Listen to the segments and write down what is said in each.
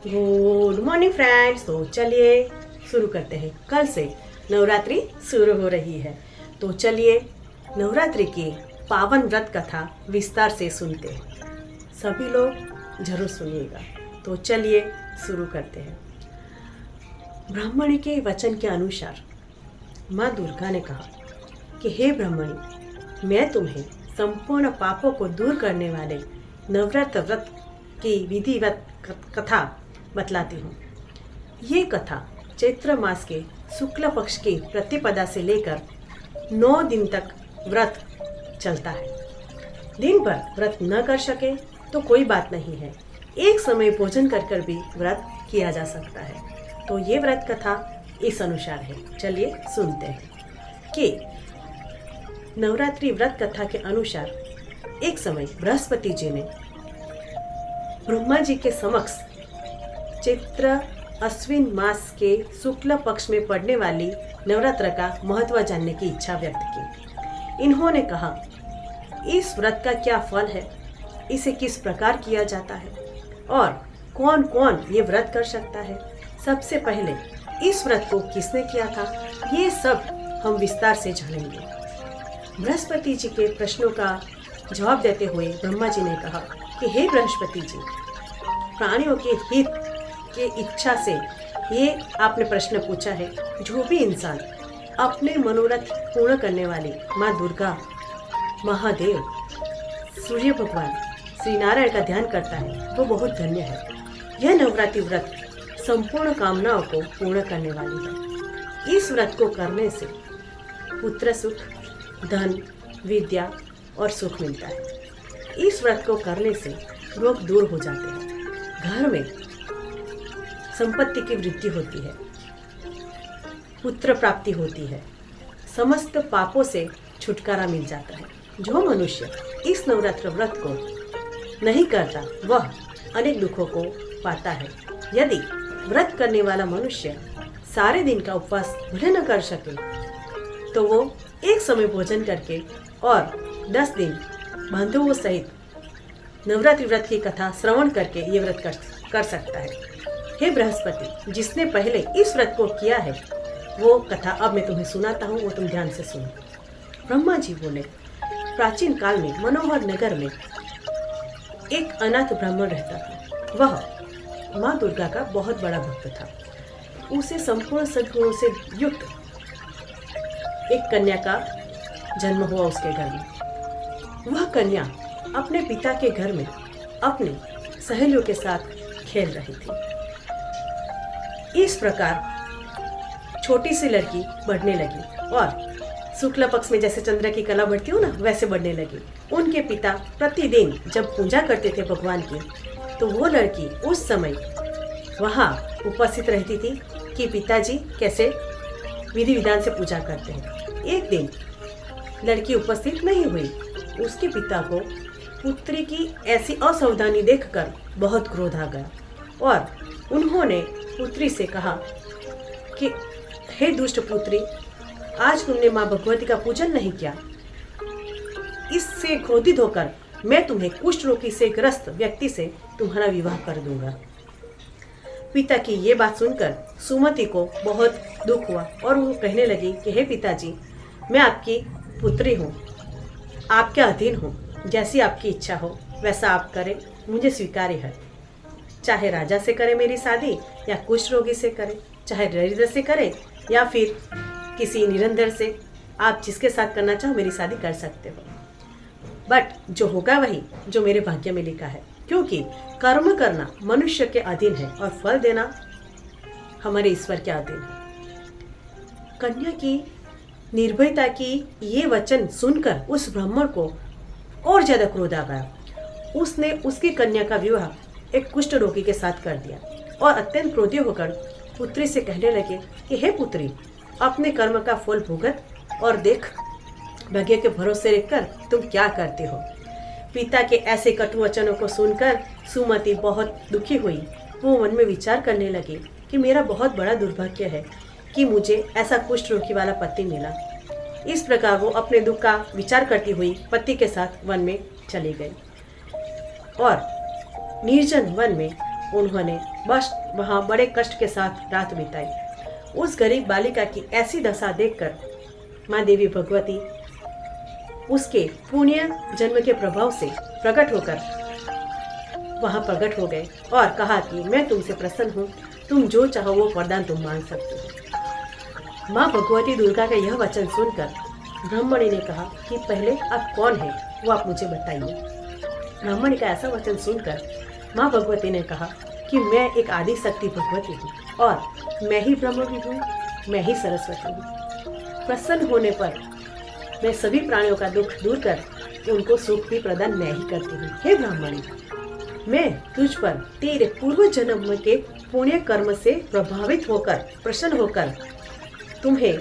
Good morning friends. तो चलिए शुरू करते हैं। कल से नवरात्रि शुरू हो रही है, तो चलिए नवरात्रि की पावन व्रत कथा विस्तार से सुनते हैं। सभी लोग जरूर सुनिएगा। तो चलिए शुरू करते हैं। ब्राह्मणी के वचन के अनुसार माँ दुर्गा ने कहा कि हे ब्राह्मणी, मैं तुम्हें संपूर्ण पापों को दूर करने वाले नवरात्र व्रत की विधिवत कथा बतलाती हूँ। ये कथा चैत्र मास के शुक्ल पक्ष की प्रतिपदा से लेकर 9 दिन तक व्रत चलता है। दिन भर व्रत न कर सके तो कोई बात नहीं है, एक समय भोजन कर भी व्रत किया जा सकता है। तो ये व्रत कथा इस अनुसार है। चलिए सुनते हैं कि नवरात्रि व्रत कथा के अनुसार एक समय बृहस्पति जी ने ब्रह्मा जी के समक्ष चैत्र अश्विन मास के शुक्ल पक्ष में पड़ने वाली नवरात्र का महत्व जानने की इच्छा व्यक्त की। इन्होंने कहा, इस व्रत का क्या फल है, इसे किस प्रकार किया जाता है और कौन कौन ये व्रत कर सकता है, सबसे पहले इस व्रत को किसने किया था, ये सब हम विस्तार से जानेंगे। बृहस्पति जी के प्रश्नों का जवाब देते हुए ब्रह्मा जी ने कहा कि हे बृहस्पति जी, प्राणियों के हित के इच्छा से ये आपने प्रश्न पूछा है। जो भी इंसान अपने मनोरथ पूर्ण करने वाली माँ दुर्गा, महादेव, सूर्य भगवान, श्री नारायण का ध्यान करता है वो बहुत धन्य है। यह नवरात्रि व्रत संपूर्ण कामनाओं को पूर्ण करने वाली है। इस व्रत को करने से पुत्र सुख, धन, विद्या और सुख मिलता है। इस व्रत को करने से रोग दूर हो जाते हैं, घर में संपत्ति की वृद्धि होती है, पुत्र प्राप्ति होती है, समस्त पापों से छुटकारा मिल जाता है। जो मनुष्य इस नवरात्र व्रत को नहीं करता वह अनेक दुखों को पाता है। यदि व्रत करने वाला मनुष्य सारे दिन का उपवास भले न कर सके तो वो एक समय भोजन करके और 10 दिन बंधुओं सहित नवरात्रि व्रत की कथा श्रवण करके ये व्रत कर सकता है। हे बृहस्पति, जिसने पहले इस व्रत को किया है वो कथा अब मैं तुम्हें सुनाता हूँ, वो तुम ध्यान से सुनो। ब्रह्मा जी बोले, प्राचीन काल में मनोहर नगर में एक अनाथ ब्राह्मण रहता था। वह माँ दुर्गा का बहुत बड़ा भक्त था। उसे संपूर्ण सद्गुणों से युक्त एक कन्या का जन्म हुआ उसके घर में। वह कन्या अपने पिता के घर में अपने सहेलियों के साथ खेल रही थी। इस प्रकार छोटी सी लड़की बढ़ने लगी और शुक्ल पक्ष में जैसे चंद्र की कला बढ़ती हो ना, वैसे बढ़ने लगी। उनके पिता प्रतिदिन जब पूजा करते थे भगवान की, तो वो लड़की उस समय वहाँ उपस्थित रहती थी कि पिताजी कैसे विधि विधान से पूजा करते हैं। एक दिन लड़की उपस्थित नहीं हुई। उसके पिता को पुत्री की ऐसी असावधानी देखकर बहुत क्रोध आ गया और उन्होंने पुत्री से कहा कि हे दुष्ट पुत्री, आज तुमने माँ भगवती का पूजन नहीं किया। इससे क्रोधित होकर मैं तुम्हें कुष्ठ रोगी से ग्रस्त व्यक्ति से तुम्हारा विवाह कर दूंगा। पिता की ये बात सुनकर सुमति को बहुत दुख हुआ और वो कहने लगी कि हे पिताजी, मैं आपकी पुत्री हूँ, आपके अधीन हूँ, जैसी आपकी इच्छा हो वैसा आप करें, मुझे स्वीकार्य है। चाहे राजा से करे मेरी शादी या कुष्ठ रोगी से करे, चाहे दरिद्र से करे या फिर किसी निरंतर से, आप जिसके साथ करना चाहो मेरी शादी कर सकते हो। बट जो होगा वही जो मेरे भाग्य में लिखा है, क्योंकि कर्म करना मनुष्य के अधीन है और फल देना हमारे ईश्वर के अधीन है। कन्या की निर्भयता की ये वचन सुनकर उस ब्राह्मण को और ज्यादा क्रोध आ गया। उसने उसकी कन्या का विवाह एक कुष्ठ रोगी के साथ कर दिया और अत्यंत क्रोधी होकर पुत्री से कहने लगे कि हे पुत्री, अपने कर्म का फल भुगत और देख, भाग्य के भरोसे रहकर तुम क्या करते हो। पिता के ऐसे कटु वचनों को सुनकर सुमति बहुत दुखी हुई। वो मन में विचार करने लगी कि मेरा बहुत बड़ा दुर्भाग्य है कि मुझे ऐसा कुष्ठ रोगी वाला पति मिला। इस प्रकार वो अपने दुख का विचार करती हुई पति के साथ वन में चली गई और निर्जन वन में उन्होंने बस वहाँ बड़े कष्ट के साथ रात बिताई। उस गरीब बालिका की ऐसी दशा देखकर माँ देवी भगवती उसके पुण्य जन्म के प्रभाव से प्रकट होकर वहां प्रकट हो गए और कहा कि मैं तुमसे प्रसन्न हूँ, तुम जो चाहो वो वरदान तुम मांग सकते हो। माँ भगवती दुर्गा का यह वचन सुनकर ब्राह्मणी ने कहा कि पहले आप कौन हैं वो आप मुझे बताइए। ब्राह्मणी का ऐसा वचन सुनकर माँ भगवती ने कहा कि मैं एक आदि शक्ति भगवती हूँ और मैं ही ब्रह्म भी हूँ, मैं ही सरस्वती हूँ। प्रसन्न होने पर मैं सभी प्राणियों का दुख दूर कर उनको सुख भी प्रदान मैं ही करती हूँ। हे ब्राह्मणी, मैं तुझ पर तेरे पूर्व जन्म के पुण्य कर्म से प्रभावित होकर प्रसन्न होकर तुम्हें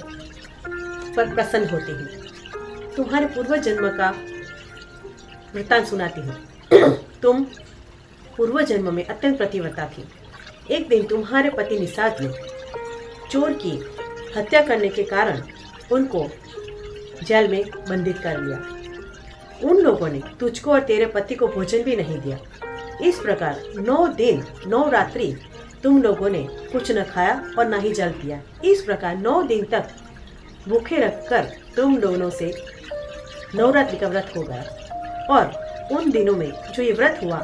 पर प्रसन्न होती हूँ। तुम्हारे पूर्व जन्म का वृत्तांत सुनाती हूँ। तुम पूर्व जन्म में अत्यंत पतिव्रता थी। एक दिन तुम्हारे पति निषाद ने चोर की हत्या करने के कारण उनको जेल में बंदित कर लिया। उन लोगों ने तुझको और तेरे पति को भोजन भी नहीं दिया। इस प्रकार 9 दिन 9 रात्रि तुम लोगों ने कुछ न खाया और न ही जल पिया। इस प्रकार 9 दिन तक भूखे रखकर तुम दोनों से नवरात्रि का व्रत हो गया और उन दिनों में जो ये व्रत हुआ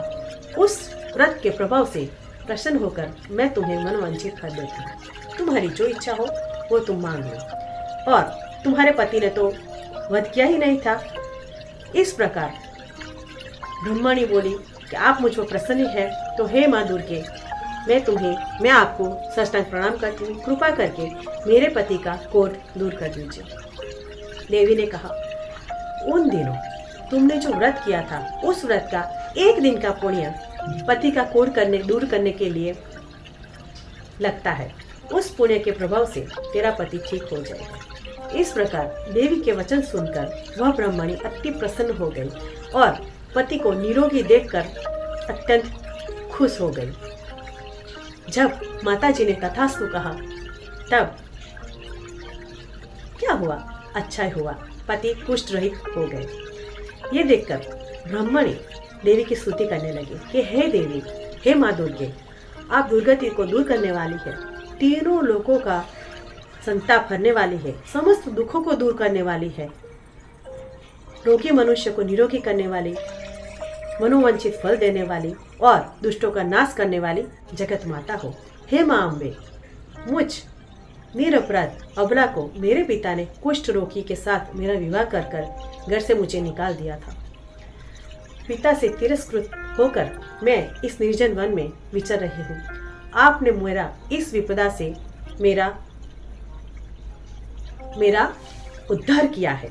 उस व्रत के प्रभाव से प्रसन्न होकर मैं तुम्हें मनवांछित फल देती हूँ। तुम्हारी जो इच्छा हो वो तुम मांग लो। और तुम्हारे पति ने तो वध किया ही नहीं था। इस प्रकार ब्रह्मणी बोली कि आप मुझ पर प्रसन्न है तो हे माँ दुर्गे, मैं आपको साष्टांग प्रणाम करती हूँ। कृपा करके मेरे पति का कोढ़ दूर कर दीजिए। देवी ने कहा, उन दिनों तुमने जो व्रत किया था उस व्रत का एक दिन का पुण्य पति का कोढ़ दूर करने के लिए लगता है। उस पुण्य के प्रभाव से तेरा पति ठीक हो जाएगा। इस प्रकार देवी के वचन सुनकर वह ब्राह्मणी अति प्रसन्न हो गई और पति को निरोगी देखकर अत्यंत खुश हो गई। जब माताजी ने तथास्तु कहा तब क्या हुआ? अच्छा हुआ, पति कुष्ठ रहित हो गए। ये देखकर ब्राह्मणी देवी की स्तुति करने लगी कि हे देवी, हे माँ दुर्गे, आप दुर्गति को दूर करने वाली है, तीनों लोगों का संताप हरने वाली है, समस्त दुखों को दूर करने वाली है, रोगी मनुष्य को निरोगी करने वाली, मनोवांछित फल देने वाली और दुष्टों का नाश करने वाली जगत माता हो। हे माँ अम्बे, मुझ निरपराध अबला को मेरे पिता ने कुष्ठ रोगी के साथ मेरा विवाह कर घर से मुझे निकाल दिया था। पिता से तिरस्कृत होकर मैं इस निर्जन वन में विचर रही हूँ। आपने मेरा इस विपदा से मेरा उद्धार किया है।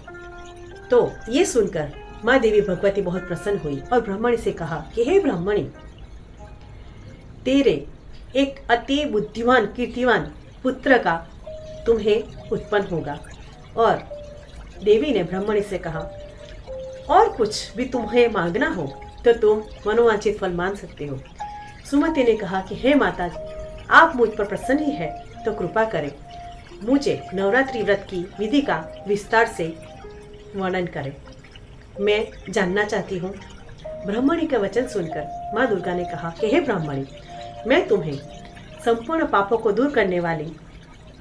तो ये सुनकर माँ देवी भगवती बहुत प्रसन्न हुई और ब्राह्मणी से कहा कि हे ब्राह्मणी, तेरे एक अति बुद्धिमान कीर्तिवान पुत्र का तुम्हें उत्पन्न होगा। और देवी ने ब्राह्मणी से कहा, और कुछ भी तुम्हें मांगना हो तो तुम मनोवांछित फल मांग सकते हो। सुमति ने कहा कि हे माता जी, आप मुझ पर प्रसन्न ही है तो कृपा करें, मुझे नवरात्रि व्रत की विधि का विस्तार से वर्णन करें, मैं जानना चाहती हूँ। ब्राह्मणी का वचन सुनकर माँ दुर्गा ने कहा कि हे ब्राह्मणी, मैं तुम्हें संपूर्ण पापों को दूर करने वाली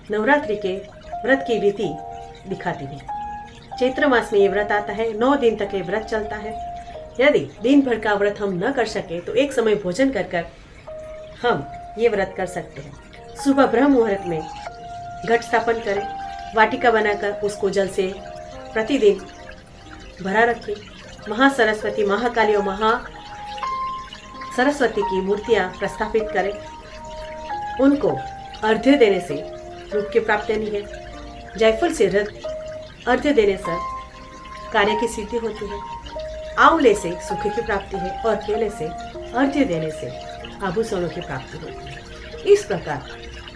नवरात्रि के व्रत की विधि दिखाती हूँ। चैत्र मास में ये व्रत आता है, 9 दिन तक ये व्रत चलता है। यदि दिन भर का व्रत हम न कर सके तो एक समय भोजन कर हम ये व्रत कर सकते हैं। सुबह ब्रह्म मुहूर्त में घट स्थापन करें, वाटिका बनाकर उसको जल से प्रतिदिन भरा रखें। महासरस्वती, महाकाली और महा सरस्वती की मूर्तियां प्रस्थापित करें। उनको अर्घ्य देने से रूप की प्राप्ति नहीं है। जायफल से अर्घ्य देने से कार्य की सिद्धि होती है। आंवले से सुख की प्राप्ति है और केले से अर्घ्य देने से आभूषणों की प्राप्ति होती है। इस प्रकार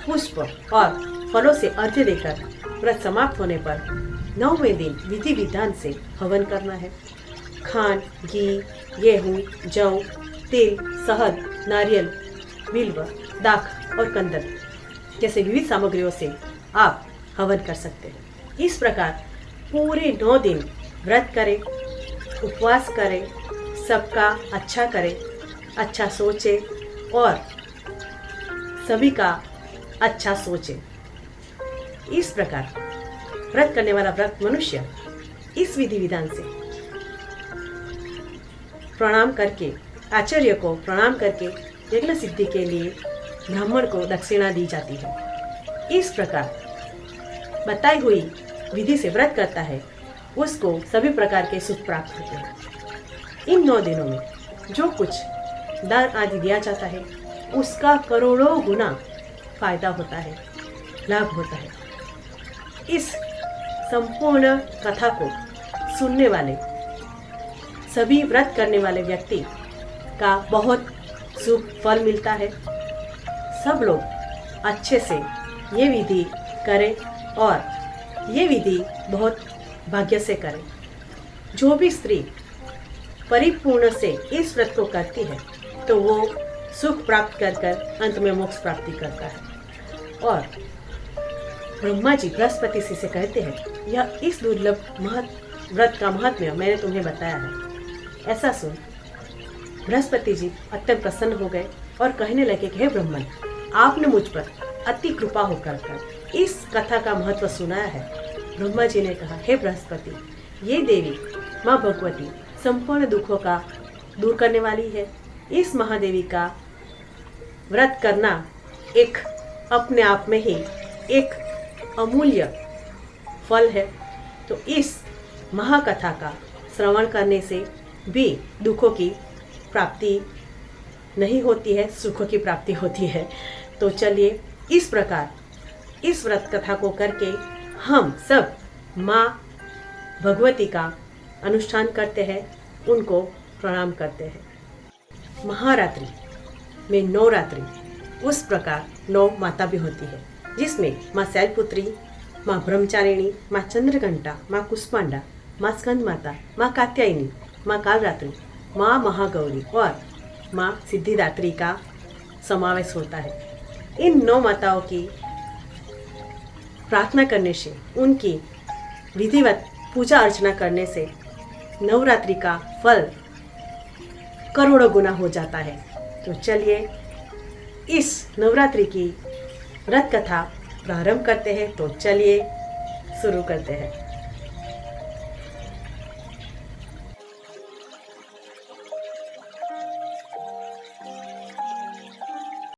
पुष्प और फलों से अर्घ्य देकर व्रत समाप्त होने पर 9वें दिन विधि विधान से हवन करना है। खांड, घी, गेहूँ, जौ, तिल, शहद, नारियल, बिल्व, दाख और कंदर जैसे विविध सामग्रियों से आप हवन कर सकते हैं। इस प्रकार पूरे 9 दिन व्रत करें, उपवास करें, सबका अच्छा करें, अच्छा सोचें और सभी का अच्छा सोचे। इस प्रकार व्रत करने वाला व्रत मनुष्य इस विधि विधान से प्रणाम करके, आचार्य को प्रणाम करके यज्ञ सिद्धि के लिए ब्राह्मण को दक्षिणा दी जाती है। इस प्रकार बताई हुई विधि से व्रत करता है, उसको सभी प्रकार के सुख प्राप्त होते हैं। इन 9 दिनों में जो कुछ दान आदि दिया जाता है, उसका करोड़ों गुना फायदा होता है, लाभ होता है। इस संपूर्ण कथा को सुनने वाले सभी व्रत करने वाले व्यक्ति का बहुत शुभ फल मिलता है। सब लोग अच्छे से ये विधि करें और ये विधि बहुत भाग्य से करें। जो भी स्त्री परिपूर्ण से इस व्रत को करती है तो वो सुख प्राप्त कर कर अंत में मोक्ष प्राप्ति करता है। और ब्रह्मा जी बृहस्पति से कहते हैं, यह इस दुर्लभ व्रत का महत्व मैंने तुम्हें बताया है। ऐसा सुन बृहस्पति जी अत्यंत प्रसन्न हो गए और कहने लगे कि हे ब्रह्मन, आपने मुझ पर अति कृपा होकर इस कथा का महत्व सुनाया है। ब्रह्मा जी ने कहा, हे बृहस्पति, ये देवी माँ भगवती संपूर्ण दुखों का दूर करने वाली है। इस महादेवी का व्रत करना एक अपने आप में ही एक अमूल्य फल है। तो इस महाकथा का श्रवण करने से भी दुखों की प्राप्ति नहीं होती है, सुखों की प्राप्ति होती है। तो चलिए इस प्रकार इस व्रत कथा को करके हम सब माँ भगवती का अनुष्ठान करते हैं, उनको प्रणाम करते हैं। महारात्रि में नवरात्रि उस प्रकार 9 माता भी होती है, जिसमें माँ शैलपुत्री, माँ ब्रह्मचारिणी, माँ चंद्रघंटा, माँ कुष्मांडा, माँ स्कंद माता, माँ कात्यायनी, माँ कालरात्रि, माँ महागौरी और माँ सिद्धिदात्री का समावेश होता है। इन 9 माताओं की प्रार्थना करने से, उनकी विधिवत पूजा अर्चना करने से नवरात्रि का फल करोड़ों गुना हो जाता है। तो चलिए इस नवरात्रि की व्रत कथा प्रारंभ करते हैं। तो चलिए शुरू करते हैं।